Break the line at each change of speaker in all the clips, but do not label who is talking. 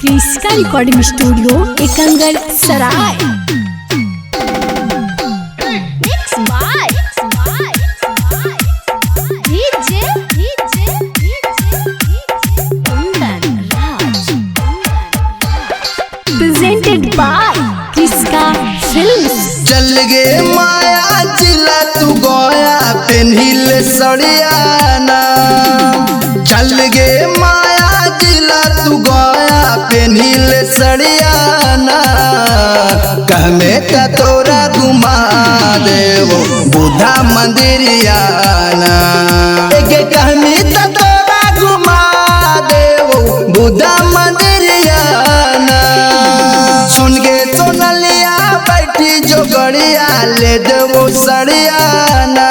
क्रिस्का recording studio Ekangar Sarai. Presented by Kriska films.
चल गे माया जिला तू गोया पेन्हिल सड़ियाना। चल गे माया जिला तू गोया पेन्हिल सड़ियाना। कहमे का तोरा घुमा देवो बुद्धा मंदिरियाना। कहमी का तोरा घुमा देवो बुद्धा मंदिरियाना। सुन गे सोनलिया बैठी जो गड़िया ले देवो सड़ियाना।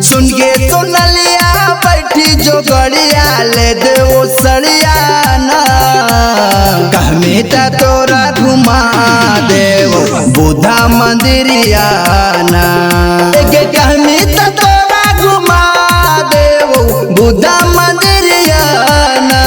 सुन गे सोनलिया बैठी जो गड़िया ले देवो सड़ियाना। कहमी ता तोरा घुमा देवो बुद्धा मंदिरियाना। कहमी ता तोरा घुमा देवो बुद्धा मंदिरियाना।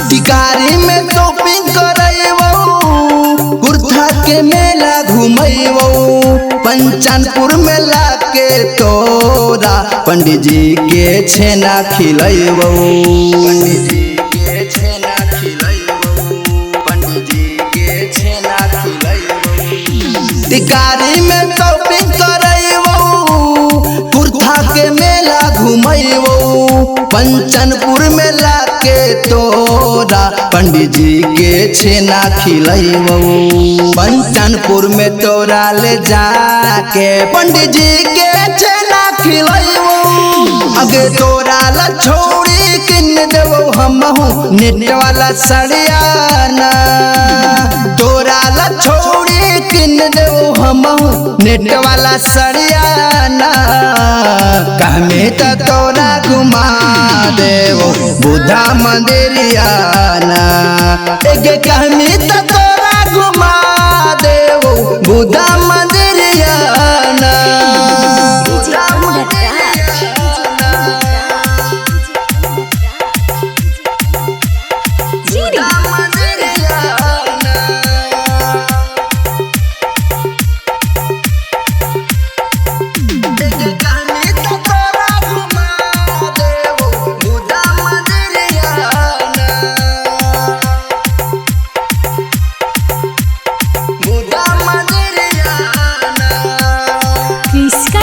टिकारी में शॉपिंग करैबो, कुर्था के मेला घुमैबो। पंचनपुर में लाके तोरा पंडित जी के छेना खिलैबो। पंडित जी के छेना खिलैबो। पंडित जी के छेना खिलैबो। टिकारी में शॉपिंग करैबो, कुर्था के मेला घुमैबो। पंचनपुर में लाके तोरा पंडित जी के छेना खिलैबो। पंचनपुर में तोरा ले जाके पंडित जी के छेना खिलैबो। अगे तोरा ला छोड़ी किन देबो हमहू नेट वाला सड़ियाना। तोरा ला छोड़ी किन देबो हमहू नेट वाला सड़ियाना। कहमे ता तोरा घुमा देवो बुद्धा मंदिरियाना। कहमी ता तोरा घुमा देवो बुद्धा मंदिरियाना।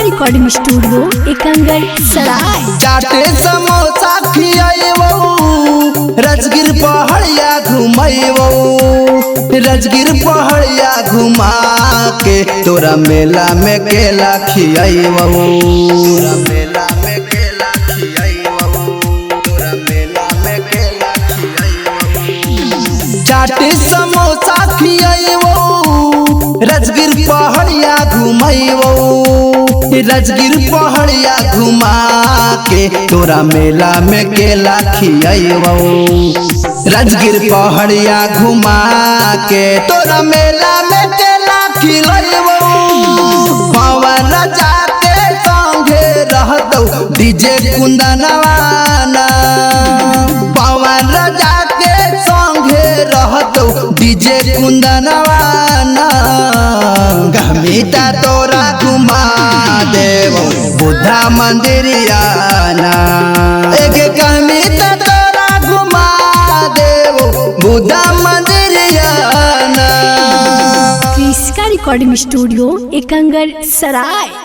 रिकॉर्डिंग स्टूडियो एकंगर सराय।
चाटे समोसा खियाइबो, राजगीर पहाड़िया घुमाइबो। राजगीर पहाड़िया घुमा के तोरा मेला में केला खियाइबो। तोरा मेला में केला खियाइबो। तोरा मेला में केला खियाइबो। चाटे समोसा खियाइबो, राजगीर पहाड़िया घुमाइबो। राजगीर पहाड़िया घुमा के तोरा मेला में केला खियाइबो। राजगीर पहाड़िया घुमा के तोरा मेला में केला खिलाइबो। पवन राजा के संगे रहतो डीजे कुंदनवाना। पवन राजा के संगे रहतो डीजे कुंदनवाना। कहमी ता तोरा घुमा देवो बुद्धा मंदिरियाना। कहमी ता तोरा घुमा देवो बुद्धा मंदिरियाना।
क्रिस्का रिकॉर्डिंग स्टूडियो एकंगर सराय।